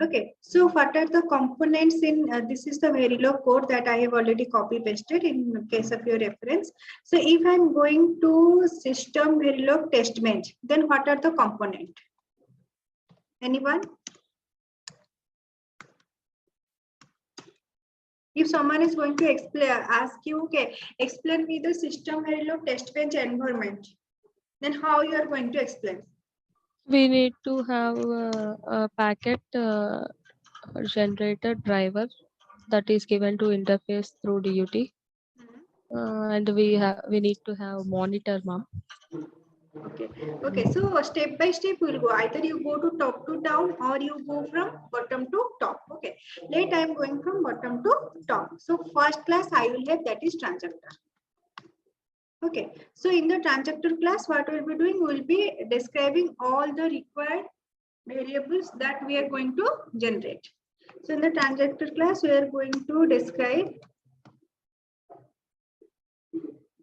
Okay, so what are the components in this is the Verilog code that I have already copy pasted in case of your reference. So if I'm going to SystemVerilog testbench, then what are the component? Anyone? If someone is going to explain, ask you, okay, explain me the SystemVerilog testbench environment, then how you are going to explain? We need to have a packet generator driver that is given to interface through DUT, and we need to have monitor mom. Okay. Okay. So step by step we'll go. Either you go to top to down or you go from bottom to top. Okay. Let I am going from bottom to top. So first class I will have, that is transactor. Okay. So in the transactor class, what we'll be doing, we'll be describing all the required variables that we are going to generate. So in the transactor class, we are going to describe,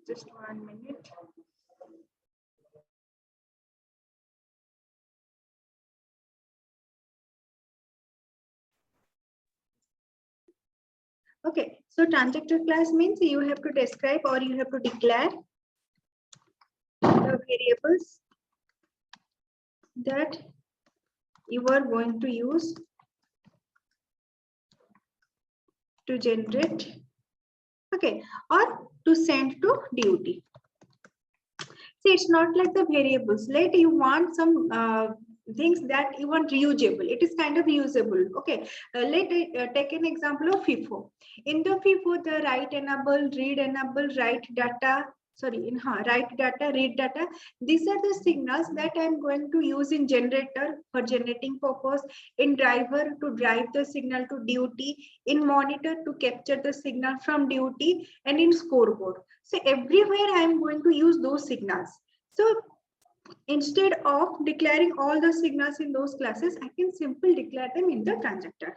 just 1 minute. Okay, so transactor class means you have to describe or you have to declare the variables that you are going to use to generate, okay, or to send to duty. See, it's not like the variables. Let you want some things that you want reusable. It is kind of reusable. Okay, let take an example of FIFO. In the FIFO, the write enable, read enable, write data. Sorry, in write data, read data. These are the signals that I'm going to use in generator for generating purpose, in driver to drive the signal to duty, in monitor to capture the signal from duty, and in scoreboard. So everywhere I'm going to use those signals. So instead of declaring all the signals in those classes, I can simply declare them in the transactor.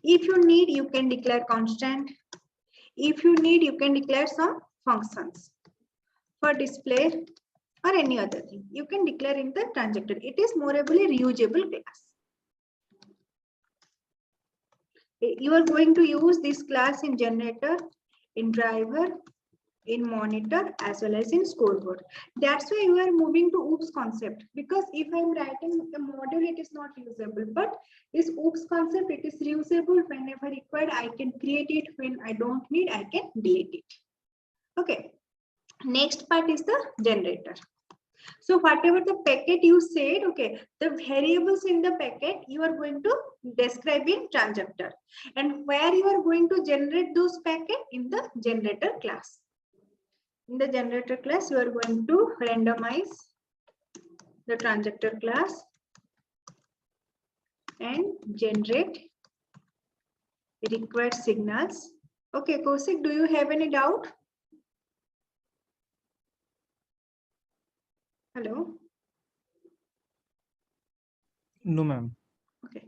If you need, you can declare constant. If you need, you can declare some functions for display or any other thing. You can declare in the transactor. It is moreably reusable class. You are going to use this class in generator, in driver, in monitor, as well as in scoreboard. That's why you are moving to OOPS concept, because if I'm writing a module, it is not usable, but this OOPS concept, it is reusable. Whenever required, I can create it. When I don't need, I can delete it. Okay, next part is the generator. So whatever the packet you said, okay, the variables in the packet you are going to describe in transactor, and where you are going to generate those packet in the generator class. In the generator class, you are going to randomize the transactor class and generate required signals. Okay, Kosik, do you have any doubt? Hello? No, ma'am. Okay.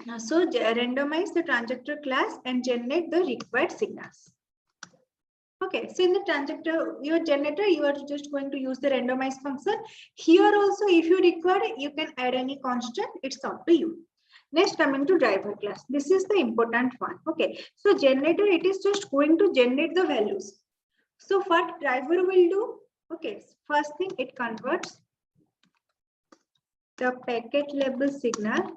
Now, so randomize the transactor class and generate the required signals. Okay, so in the transactor, your generator, you are just going to use the randomize function. Here also, if you require, you can add any constant. It's up to you. Next, coming to driver class. This is the important one. Okay, so generator, it is just going to generate the values. So what driver will do? Okay, first thing, it converts the packet level signal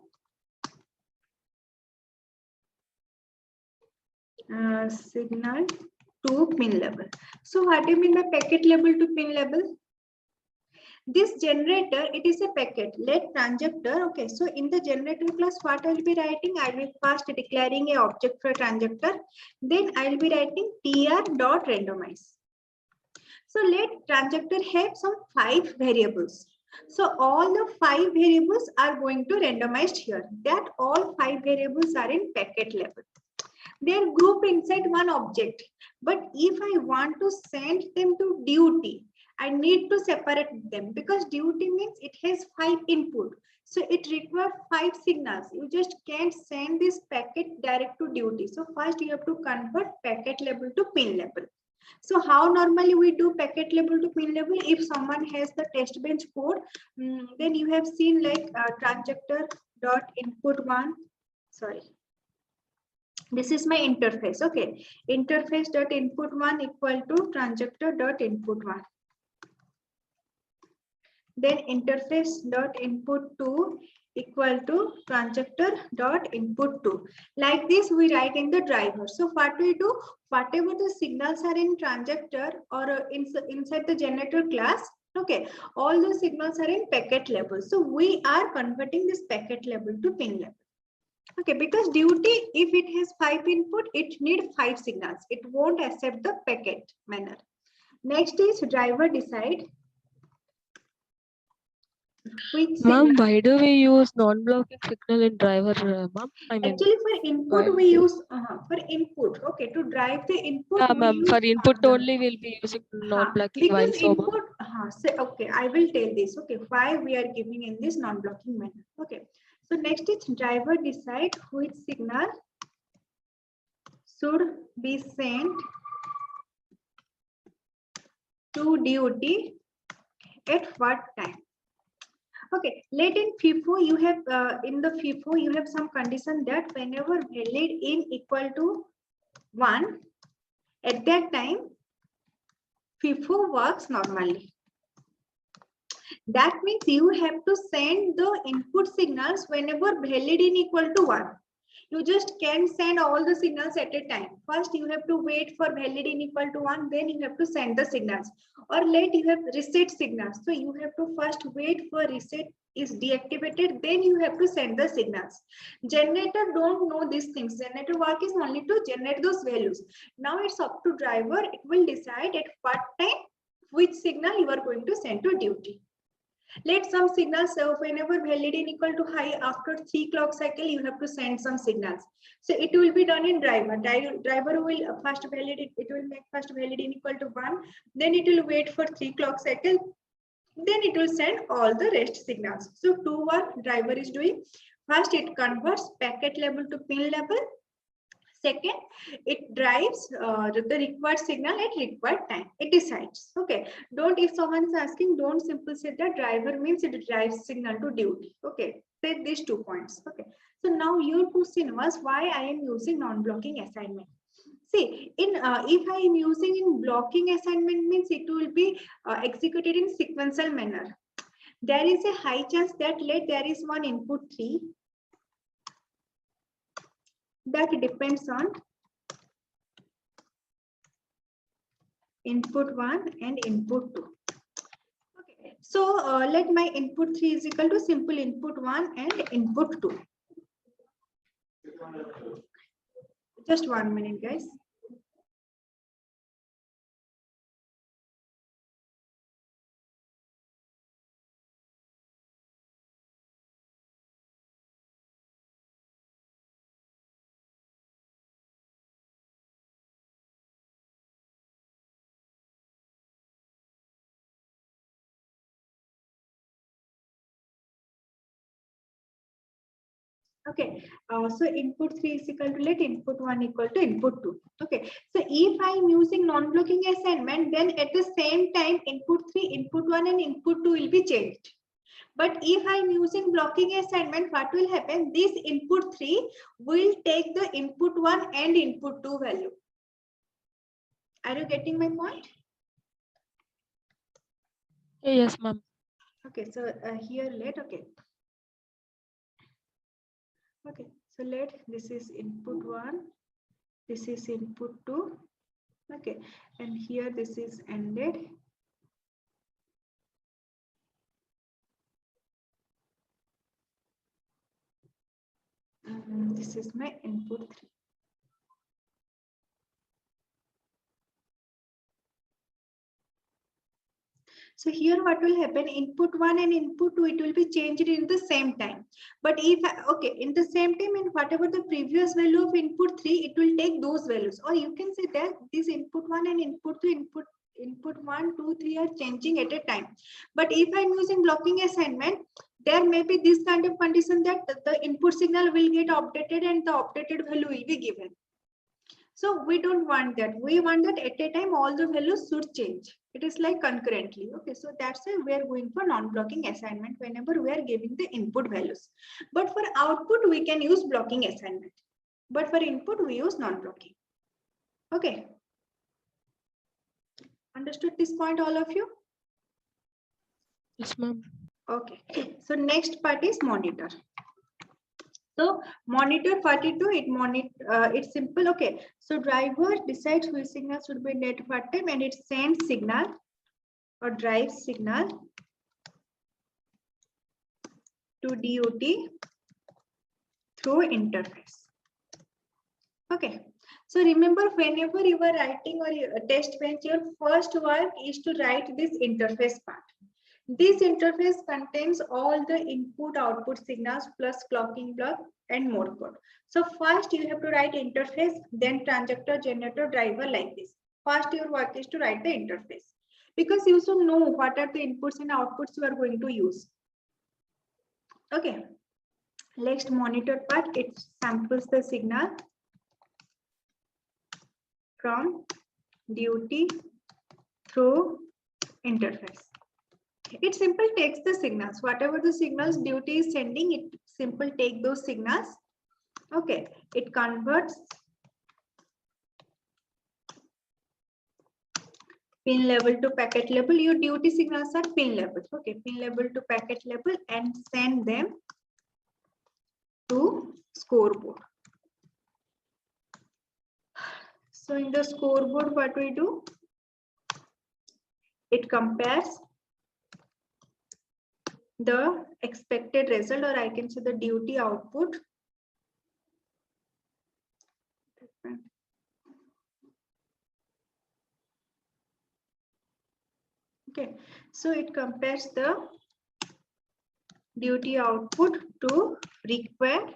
to pin level. So what do you mean by packet level to pin level? This generator, it is a packet. Let transactor. Okay, so in the generator class, what I will be writing? I will first declaring a object for transactor. Then I will be writing tr.randomize. So let transactor have some 5 variables. So all the 5 variables are going to randomized here. That all 5 variables are in packet level. They are grouped inside one object. But if I want to send them to duty, I need to separate them, because duty means it has 5 input. So it requires 5 signals. You just can't send this packet direct to duty. So first you have to convert packet level to pin level. So how normally we do packet level to pin level? If someone has the test bench code, then you have seen like transactor dot input one. Sorry. This is my interface. Okay. Interface dot input one equal to transactor dot input one. Then interface dot input two equal to transactor dot input two. Like this, we write in the driver. So what we do, whatever the signals are in transactor or inside the generator class, okay, all the signals are in packet level. So we are converting this packet level to pin level. Okay, because duty, if it has 5 input, it need 5 signals. It won't accept the packet manner. Next is driver decide. Ma'am, why do we use non-blocking signal in driver, ma'am? I mean, actually for input we use for input. Okay, to drive the input. Yeah, we ma'am. use For input only, we'll be using non-blocking. because Why so, ma'am? input. So, okay, I will tell this. Okay, why we are giving in this non-blocking manner. Okay, so next is driver decide which signal should be sent to duty at what time. Okay, let in FIFO you have in the FIFO you have some condition that whenever valid in equal to 1, at that time FIFO works normally. That means you have to send the input signals whenever valid in equal to 1. You just can't send all the signals at a time. First, you have to wait for valid in equal to 1, then you have to send the signals. Or let you have reset signals. So you have to first wait for reset is deactivated, then you have to send the signals. Generator don't know these things. Generator work is only to generate those values. Now it's up to driver. It will decide at what time, which signal you are going to send to duty. Let some signals whenever valid in equal to high, after 3 clock cycle you have to send some signals. So it will be done in driver. Driver will first valid it will make first valid in equal to 1, then it will wait for 3 clock cycle, then it will send all the rest signals. So 2-1 driver is doing. First it converts packet level to pin level. Second, it drives the required signal at required time. It decides. Okay. Don't, if someone is asking, don't simply say that driver means it drives signal to duty. Okay. Say these 2 points. Okay. So now your question was why I am using non-blocking assignment. See, in if I am using in blocking assignment means it will be executed in sequential manner. There is a high chance that there is one input 3 that depends on input 1 and input 2. Okay, so let my input 3 is equal to simple input 1 and input 2. Just 1 minute, guys. Okay, so input 3 is equal to let input 1 equal to input 2. Okay, so if I am using non-blocking assignment, then at the same time input 3, input 1 and input 2 will be changed. But if I am using blocking assignment, what will happen? This input 3 will take the input 1 and input 2 value. Are you getting my point? Yes, ma'am. Okay, so here let, okay. Okay, so let this is input 1, this is input 2, okay, and here this is ended. This is my input 3. So here what will happen, input 1 and input 2, it will be changed in the same time. But if, okay, in the same time, in whatever the previous value of input 3, it will take those values. Or you can say that this input 1 and input 2, input 1, 2, 3 are changing at a time. But if I'm using blocking assignment, there may be this kind of condition that the input signal will get updated and the updated value will be given. So we don't want that. We want that at a time all the values should change. It is like concurrently. Okay, so that's why we are going for non-blocking assignment whenever we are giving the input values. But for output, we can use blocking assignment. But for input, we use non-blocking. Okay. Understood this point, all of you? Yes, ma'am. Okay. So next part is monitor. So monitor 42, it's simple. Okay. So driver decides which signal should be net what time, and it sends signal or drives signal to DUT through interface. Okay. So remember, whenever you are writing or a test bench, your first work is to write this interface part. This interface contains all the input output signals plus clocking block and mode code. So first you have to write interface, then transactor, generator, driver, like this. First your work is to write the interface, because you should know what are the inputs and outputs you are going to use. Okay. Next, monitor part, it samples the signal from DUT through interface. It simply takes the signals, whatever the signals DUT is sending, it simply take those signals. Okay, it converts pin level to packet level. Your DUT signals are pin level. Okay, pin level to packet level, and send them to scoreboard. So in the scoreboard, what we do? It compares the expected result, or I can say the DUT output. Okay, so it compares the DUT output to required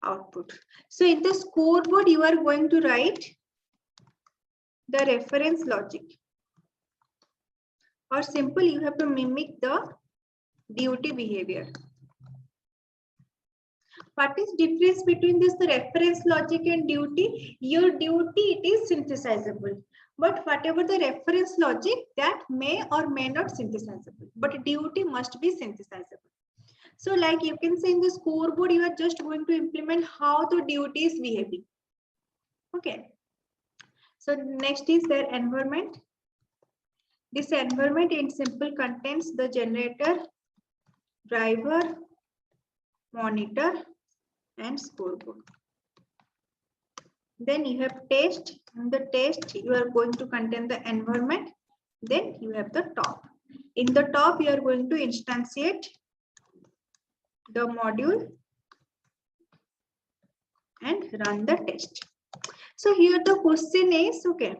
output. So in the scoreboard, you are going to write the reference logic, or simple, you have to mimic the DUT behavior. What is difference between this, the reference logic and DUT? Your DUT, it is synthesizable, but whatever the reference logic, that may or may not synthesizable, but DUT must be synthesizable. So like you can say in the scoreboard, you are just going to implement how the DUT is behaving. Okay. So next is their environment. This environment in simple contains the generator, driver, monitor, and scoreboard. Then you have test. In the test, you are going to contain the environment. Then you have the top. In the top, you are going to instantiate the module and run the test. So here the question is, okay,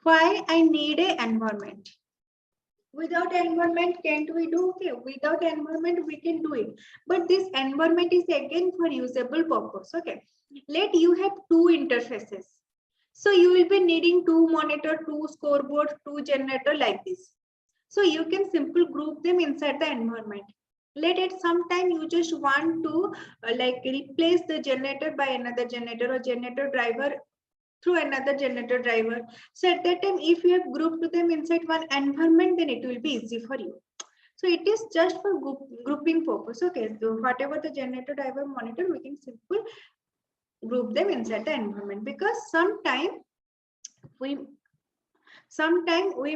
why I need an environment? Without environment, can't we do? Okay, without environment, we can do it. But this environment is again for usable purpose. Okay, let you have two interfaces. So you will be needing two monitor, two scoreboard, two generator, like this. So you can simply group them inside the environment. Let at some time you just want to like replace the generator by another generator, or generator driver through another generator driver. So at that time, if you have grouped them inside one environment, then it will be easy for you. So it is just for grouping purpose. Okay, so whatever the generator driver monitor, we can simply group them inside the environment, because sometime we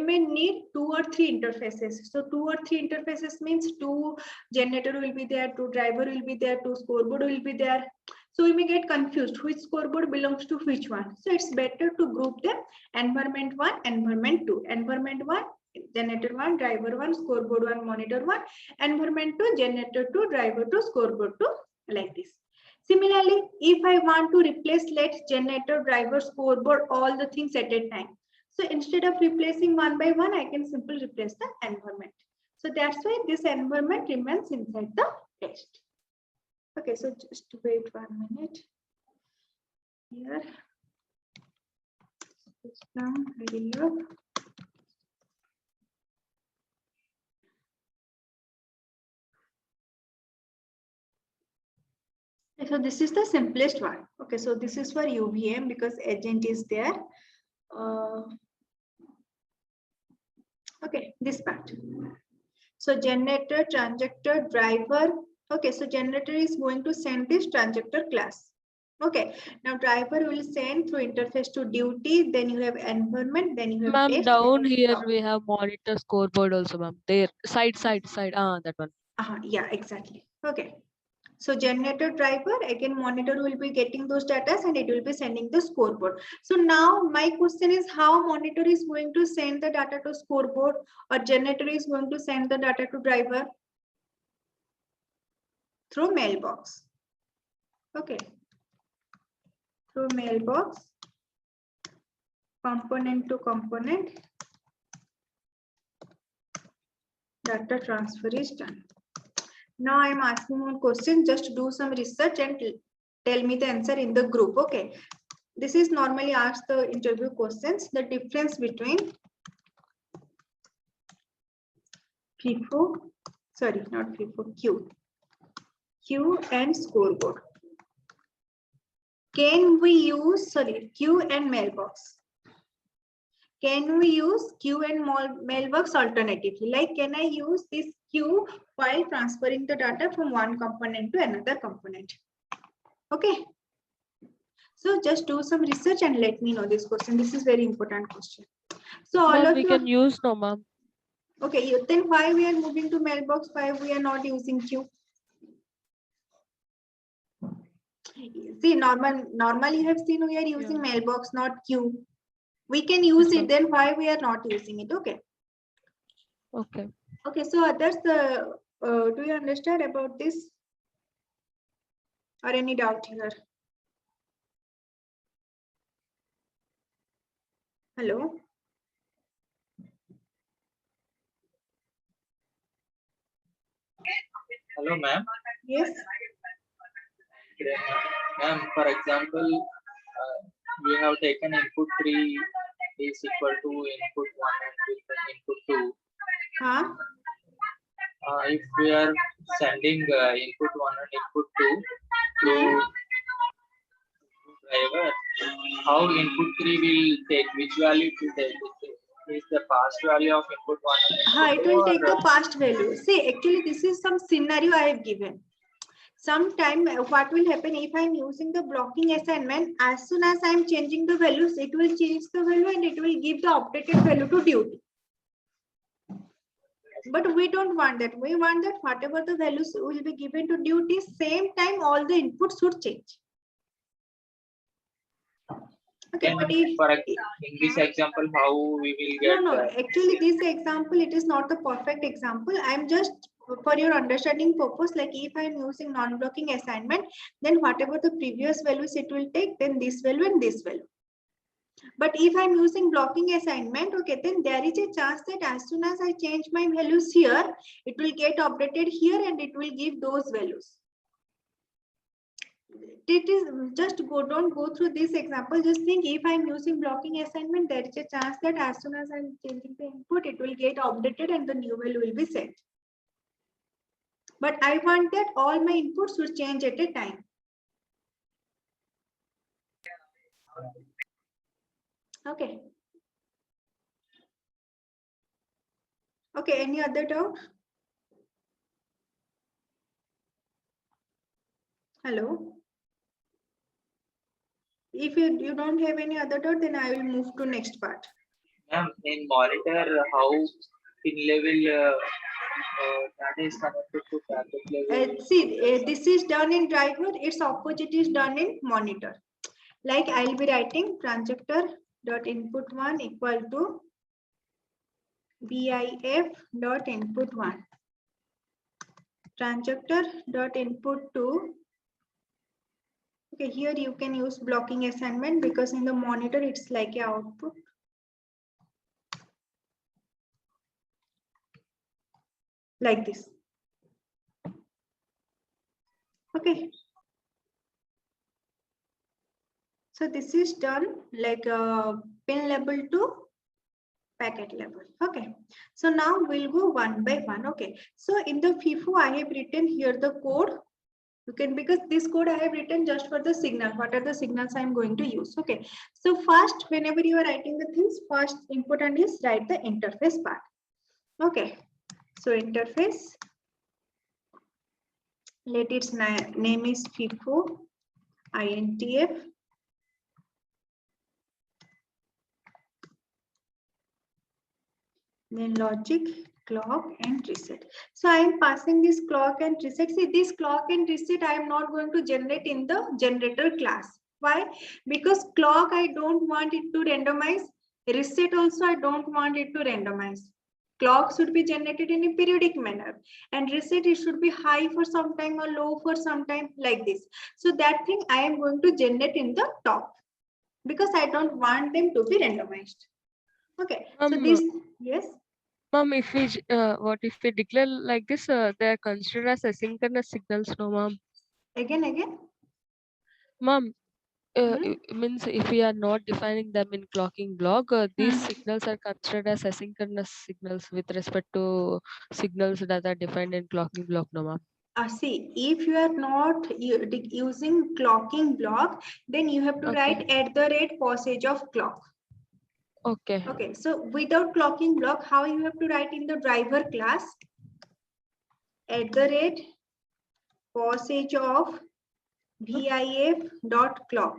may need two or three interfaces. So two or three interfaces means two generator will be there, two driver will be there, two scoreboard will be there. So we may get confused which scoreboard belongs to which one. So it's better to group them: environment 1, environment 2, environment 1, generator 1, driver 1, scoreboard 1, monitor 1, environment 2, generator 2, driver 2, scoreboard 2, like this. Similarly, if I want to replace, let's generator, driver, scoreboard, all the things at a time. So instead of replacing one by one, I can simply replace the environment. So that's why this environment remains inside the test. Okay, so just wait 1 minute. Here, SystemVerilog. So this is the simplest one. Okay, so this is for UVM because agent is there. Okay, this part. So generator, transactor, driver. Okay, so generator is going to send this transactor class. Okay, now driver will send through interface to duty, then you have environment, then you have Ma'am, test, then down you here stop. we have monitor scoreboard also, ma'am. There, side. Ah, that one. Yeah, exactly. Okay. So generator driver, again monitor will be getting those data and it will be sending the scoreboard. So now my question is how monitor is going to send the data to scoreboard or generator is going to send the data to driver? Through mailbox. Okay. Through mailbox, component to component, data transfer is done. Now I am asking one question, just do some research and tell me the answer in the group. Okay. This is normally asked the interview questions. The difference between FIFO, sorry, not FIFO, Q and scoreboard. Can we use, sorry, Q and mailbox? Can we use Q and mailbox alternatively? Like, can I use this Q while transferring the data from one component to another component? Okay. So just do some research and let me know this question. This is very important question. So all Ma'am, of we you. can use no, ma'am. Okay, then why we are moving to mailbox? Why we are not using Q? See, normally you have seen we are using mailbox, not Q. We can use it, then why we are not using it? Okay. Okay. Okay, so others, do you understand about this? Or any doubt here? Hello? Hello, ma'am. Yes. Ma'am, for example, we have taken input 3 is equal to input 1 and with input 2. Huh? If we are sending input 1 and input 2 to driver, how input 3 will take, which value to take? Is the past value of input 1 and it will take the past value. See, actually, this is some scenario I have given. Sometime what will happen if I'm using the blocking assignment, as soon as I'm changing the values, it will change the value and it will give the updated value to duty. But we don't want that. We want that whatever the values will be given to duty, same time all the inputs should change. Okay, but in this example, how we will get? No, actually this example, it is not the perfect example. I'm just for your understanding purpose, like if I'm using non-blocking assignment, then whatever the previous values it will take, then this value and this value. But if I'm using blocking assignment, okay, then there is a chance that as soon as I change my values here, it will get updated here and it will give those values. It is just don't go through this example. Just think if I'm using blocking assignment, there is a chance that as soon as I'm changing the input, it will get updated and the new value will be set. But I want that all my inputs should change at a time. Okay. Okay, any other doubt? Hello? If you don't have any other doubt, then I will move to next part. In monitor, how pin level that is connected to packet level? See, this is done in driver, its opposite is done in monitor. Like I'll be writing transactor dot input 1 equal to BIF dot input 1. Transactor dot input 2. Okay, here you can use blocking assignment because in the monitor it's like a output. Like this. Okay. So this is done like a pin level to packet level. Okay. So now we'll go one by one. Okay. So in the FIFO, I have written here the code. You can, because this code I have written just for the signal. What are the signals I'm going to use? Okay. So first, whenever you are writing the things, first important is write the interface part. Okay, so interface, let its name is FIFO, INTF. Then logic, clock and reset. So I am passing this clock and reset. See, this clock and reset I am not going to generate in the generator class. Why? Because clock I don't want it to randomize. Reset also I don't want it to randomize. Clock should be generated in a periodic manner, and reset it should be high for some time or low for some time, like this. So that thing I am going to generate in the top, because I don't want them to be randomized. Okay, so this, yes. Ma'am, if we what if we declare like this, they are considered as asynchronous signals, no, ma'am? Again. Ma'am, Hmm? it means if we are not defining them in clocking block, these Hmm. signals are considered as asynchronous signals with respect to signals that are defined in clocking block, no, ma'am? See, if you are not using clocking block, then you have to Okay. write @ passage of clock. Okay. Okay, so without clocking block, how you have to write in the driver class? @ passage of VIF dot clock.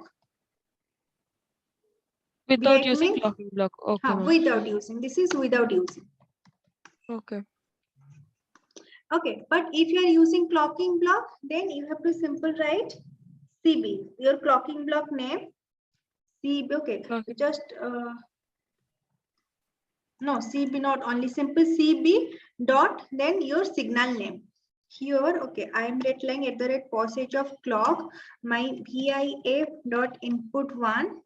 Without VIF using means clocking block. Okay, ma'am. without using. This is without using. Okay. Okay, but if you are using clocking block, then you have to simple write CB, your clocking block name. CB, okay, Clocking. just no, CB, not only simple CB dot, then your signal name. Here, okay, I am letting @ passage of clock, my VIF dot input 1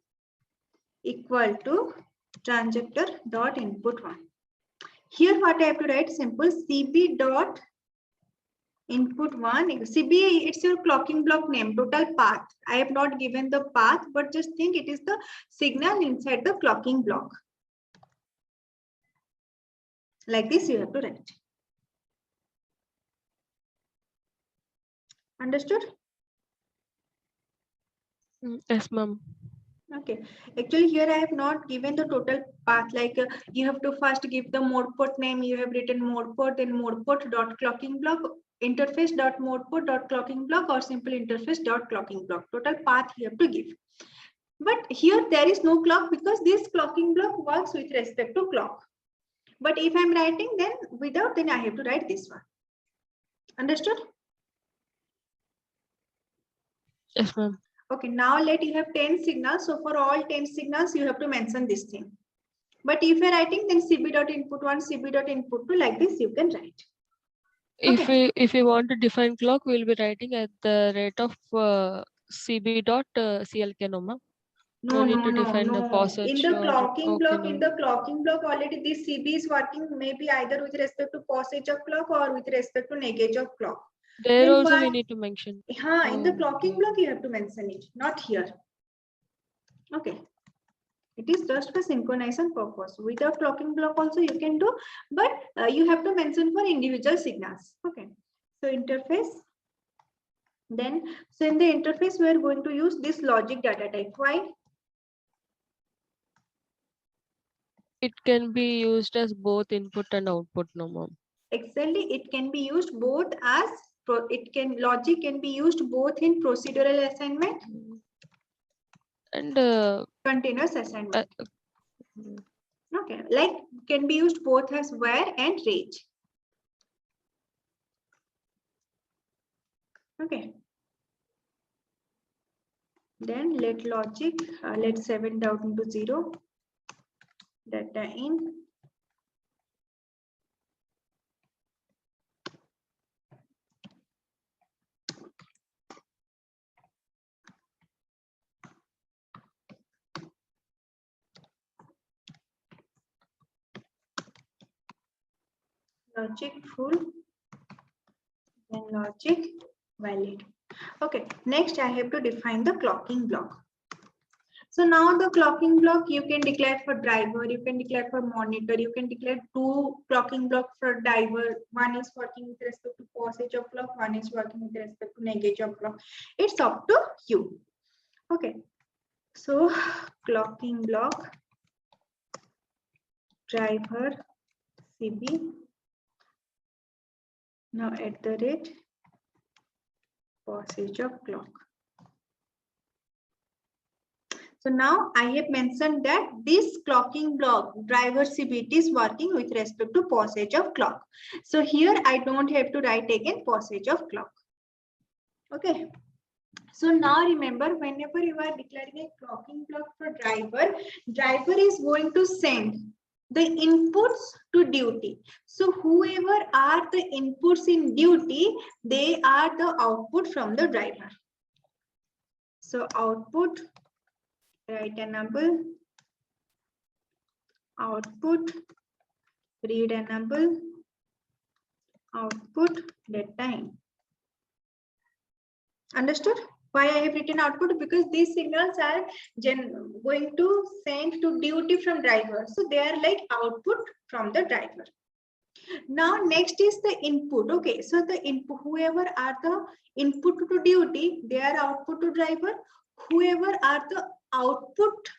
equal to transactor dot input 1. Here, what I have to write, simple CB dot input 1, CB, it's your clocking block name, total path. I have not given the path, but just think it is the signal inside the clocking block. Like this, you have to write. Understood? Yes, ma'am. Okay. Actually, here I have not given the total path. Like you have to first give the mode port name. You have written mode port, then mode port dot clocking block, interface dot mode port dot clocking block, or simple interface dot clocking block. Total path you have to give. But here there is no clock, because this clocking block works with respect to clock. But if I'm writing then without, then I have to write this one. Understood? Yes, ma'am. Okay, now let you have 10 signals. So for all 10 signals, you have to mention this thing. But if you're writing, then CB dot input 1, CB dot input 2, like this, you can write. If we want to define clock, we'll be writing at the rate of CB dot CLK, no, ma'am? No need to define the passage. In the Or, clocking okay, block, no. in the clocking block, already this CB is working maybe either with respect to passage of clock or with respect to negate of clock. There Then also why? we need to mention. In the clocking block, you have to mention it, not here. Okay. It is just for synchronization purpose. Without clocking block also you can do, but you have to mention for individual signals. Okay. So interface. Then, so in the interface, we are going to use this logic data type. Why? It can be used as both input and output, no, ma'am? Exactly, it can be used both as logic can be used both in procedural assignment And continuous assignment. Okay, like can be used both as where and range. Okay. Then let logic, let's 7 down into 0. Data in. Logic full, then logic valid. Okay, next I have to define the clocking block. So now the clocking block you can declare for driver, you can declare for monitor, you can declare 2 clocking block for driver. One is working with respect to passage of clock, one is working with respect to negate of clock. It's up to you. Okay, so clocking block driver CB Now at the rate passage of clock. So now I have mentioned that this clocking block driver CBT is working with respect to passage of clock. So here I don't have to write again passage of clock. Okay. So now remember, whenever you are declaring a clocking block for driver, driver is going to send the inputs to duty. So whoever are the inputs in duty, they are the output from the driver. So output, write enable, output, read enable, output, dead time. Understood? Why I have written output? Because these signals are going to send to duty from driver. So they are like output from the driver. Now next is the input. Okay, so the input, whoever are the input to duty, they are output to driver. Whoever are the output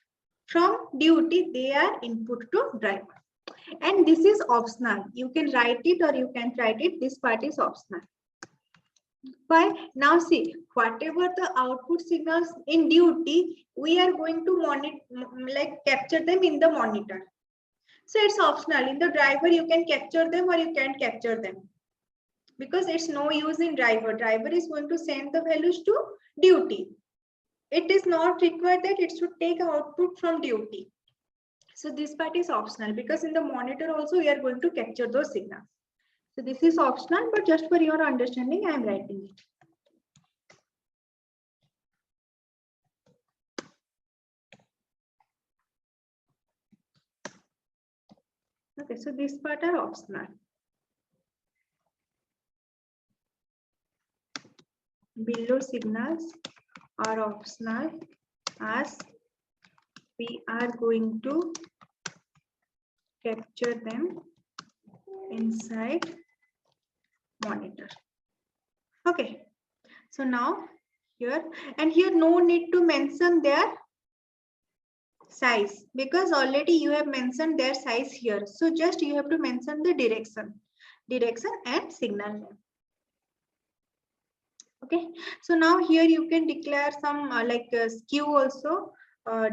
from duty, they are input to driver. And this is optional. You can write it or you can write it. This part is optional. Why? Now see, whatever the output signals in duty, we are going to monitor, like capture them in the monitor. So it's optional. In the driver, you can capture them or you can't capture them. Because it's no use in driver. Driver is going to send the values to duty. It is not required that it should take output from duty. So this part is optional because in the monitor also we are going to capture those signals. So this is optional, but just for your understanding, I am writing it. Okay, so this part are optional. Below signals are optional as we are going to capture them inside monitor. Okay, so now here and here no need to mention their size because already you have mentioned their size here. So just you have to mention the direction and signal name. Okay, so now here you can declare some skew also.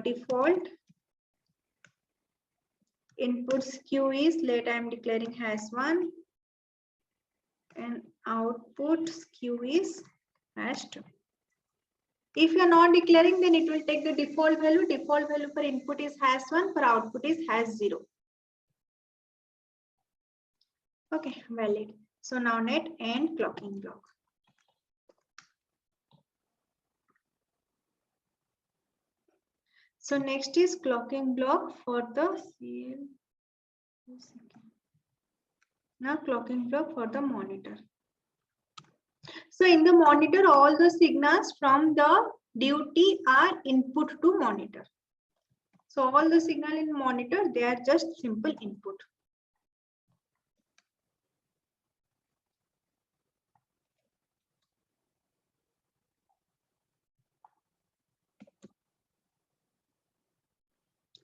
Default input skew is, let I am declaring #1 and output skew is #2. If you are not declaring, then it will take the default value. Default value for input is #1, for output is #0. Okay, valid. So now net and clocking block. So next is clocking block for the now clocking block for the monitor. So in the monitor, all the signals from the duty are input to monitor. So all the signal in monitor, they are just simple input.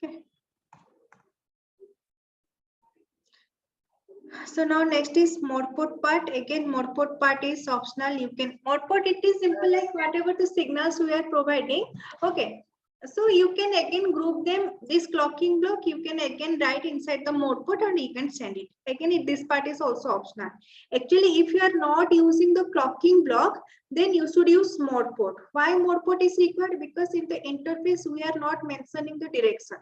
Okay. So now next is modput part. Again, modput part is optional. You can modput, it is simple like whatever the signals we are providing. Okay. So you can again group them, this clocking block, you can again write inside the modput and you can send it. Again, this part is also optional. Actually, if you are not using the clocking block, then you should use modput. Why modput is required? Because in the interface, we are not mentioning the direction.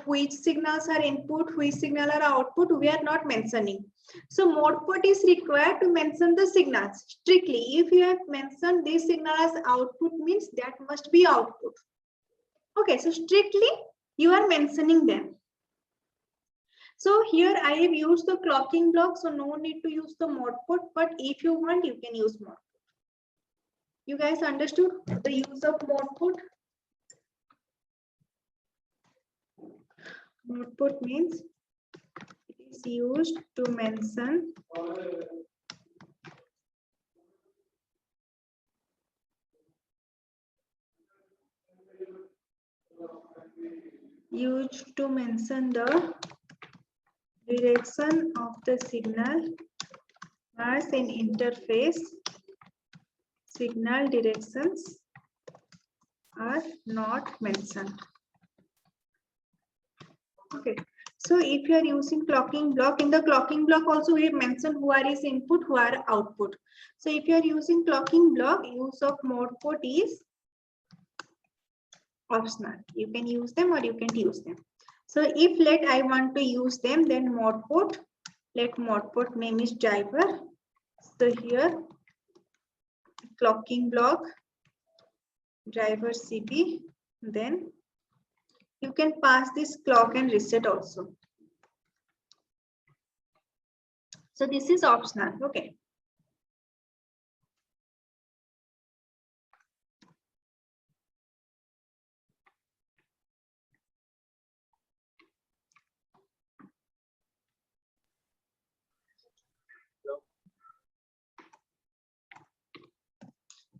Which signals are input, which signal are output, we are not mentioning. So modput is required to mention the signals strictly. If you have mentioned this signal as output, means that must be output. Okay, so strictly you are mentioning them. So here I have used the clocking block, so no need to use the modput, but if you want, you can use modput. You guys understood the use of modput? Modput means it is used to mention the direction of the signal as in interface signal directions are not mentioned. Okay, so if you are using clocking block, in the clocking block also we have mentioned who are is input, who are output. So if you are using clocking block, use of mode port is optional. You can use them or you can use them. So if let I want to use them, then mode port, let mode port name is driver. So here clocking block, driver CB, then you can pass this clock and reset also. So this is optional. Okay.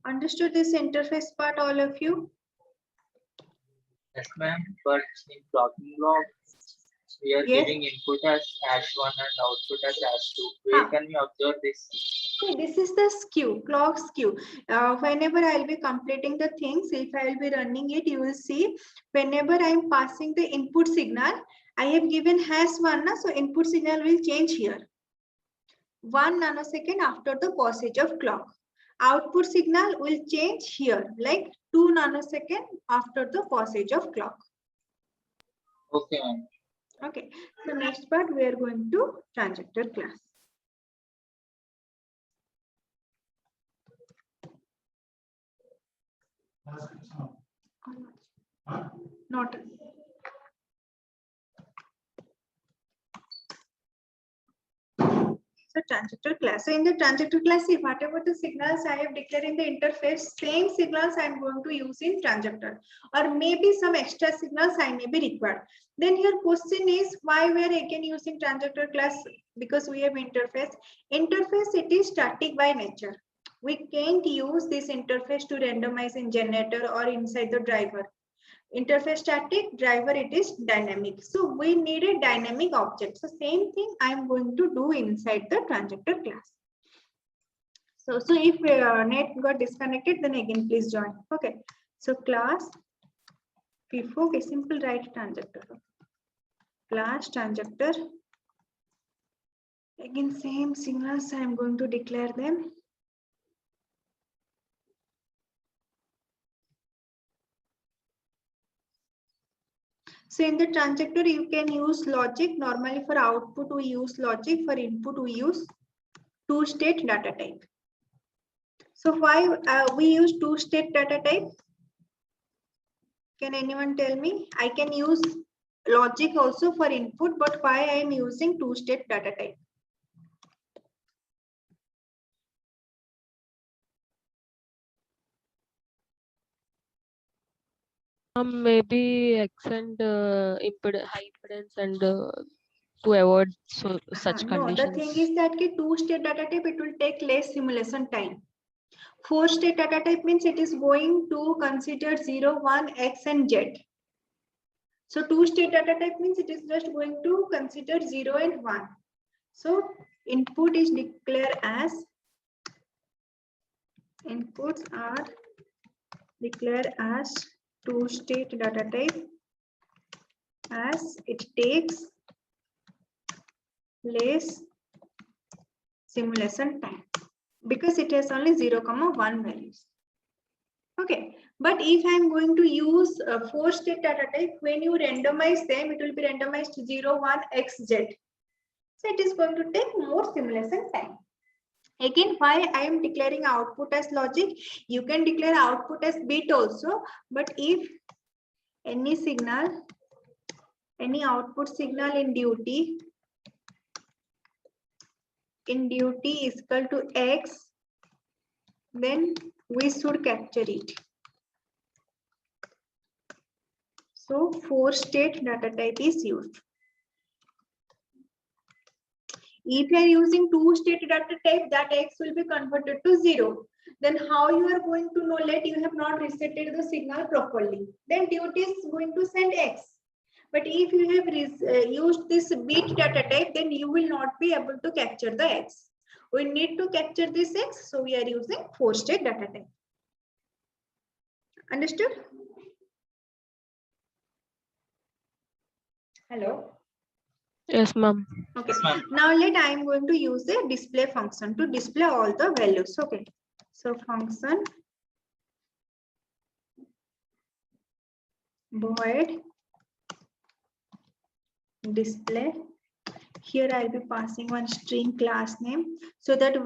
Understood this interface part, all of you? Yes, ma'am. But in clocking block, we are Yes. giving input as #1 and output as #2. Where can we observe this? Okay, this is the skew, clock skew. Whenever I'll be completing the things, if I'll be running it, you will see whenever I'm passing the input signal, I have given #1, so input signal will change here. 1 nanosecond after the passage of clock. Output signal will change here, like 2 nanosecond after the passage of clock. Okay, ma'am. Okay, so next part we are going to transactor class. Not. So transactor class. So in the transactor class, see whatever the signals I have declared in the interface, same signals I am going to use in transactor, or maybe some extra signals I may be required. Then your question is why we are again using transactor class? Because we have interface. Interface, it is static by nature. We can't use this interface to randomize in generator or inside the driver. Interface static, driver it is dynamic. So we need a dynamic object. So same thing I am going to do inside the transactor class. So if net got disconnected, then again please join. Okay. So class FIFO, okay, simple write transactor. Class transactor. Again same signals I am going to declare them. So in the transactor, you can use logic. Normally for output, we use logic. For input, we use two-state data type. So why we use two-state data type? Can anyone tell me? I can use logic also for input, but why I am using two-state data type? Maybe extend high impedance and to avoid such No, conditions. the thing is that two-state data type, it will take less simulation time. Four-state data type means it is going to consider 0, 1, X and Z. So two-state data type means it is just going to consider 0 and 1. So input is declared as, inputs are declared as two-state data type as it takes less simulation time because it has only 0, 1 values. Okay, but if I'm going to use a four-state data type, when you randomize them, it will be randomized to 0, 1, X, Z. So it is going to take more simulation time. Again, why I am declaring output as logic? You can declare output as bit also, but if any signal, any output signal in duty is equal to X, then we should capture it. So four-state data type is used. If you are using two-state data type, that X will be converted to 0. Then how you are going to know that you have not resetted the signal properly? Then duty is going to send X. But if you have used this bit data type, then you will not be able to capture the X. We need to capture this X, so we are using 4-state data type. Understood? Hello. Yes, ma'am. Okay. Yes, ma'am. Now I am going to use a display function to display all the values. Okay. So function void display. Here I'll be passing one string class name so that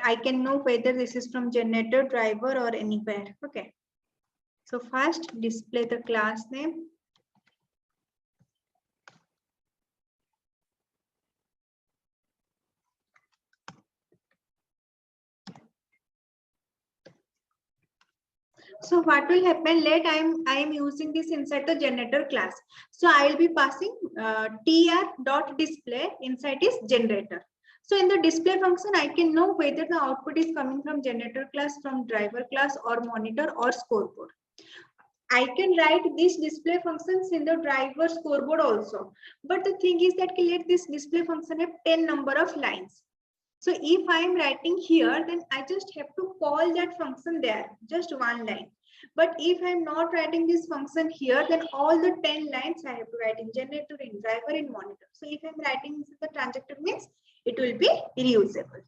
I can know whether this is from generator, driver, or anywhere. Okay. So first display the class name. So what will happen? I am using this inside the generator class. So I will be passing tr.display inside is generator. So in the display function, I can know whether the output is coming from generator class, from driver class, or monitor, or scoreboard. I can write these display functions in the driver scoreboard also. But the thing is that let this display function have 10 number of lines. So if I am writing here, then I just have to call that function there, just one line. But if I am not writing this function here, then all the 10 lines I have to write in generator, in driver, in monitor. So if I am writing the transactor means it will be reusable.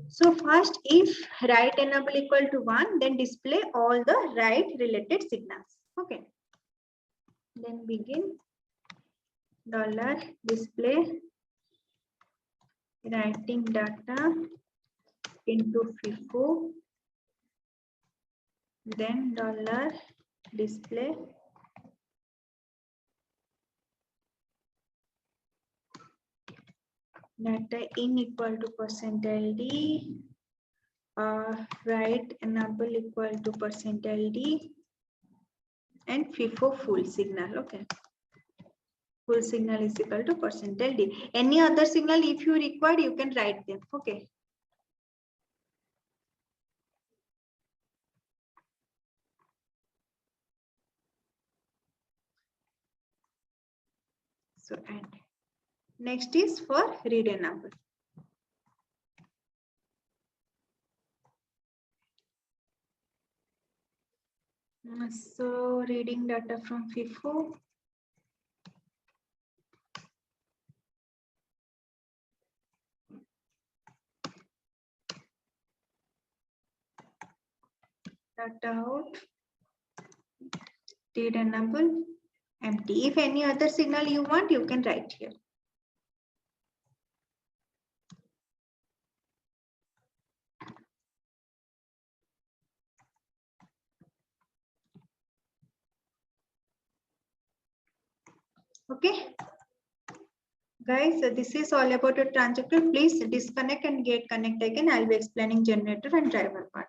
So first, if write enable equal to 1, then display all the write related signals. Okay. Then begin $display writing data into FIFO, then $display data in equal to %d, write enable equal to %d, and FIFO full signal. Okay. Full signal is equal to %d. Any other signal, if you require, you can write them. Okay. So and next is for read enable. So reading data from FIFO. Data out, read enable, empty. If any other signal you want, you can write here. Okay. Guys, so this is all about a transactor. Please disconnect and get connect again. I'll be explaining generator and driver part.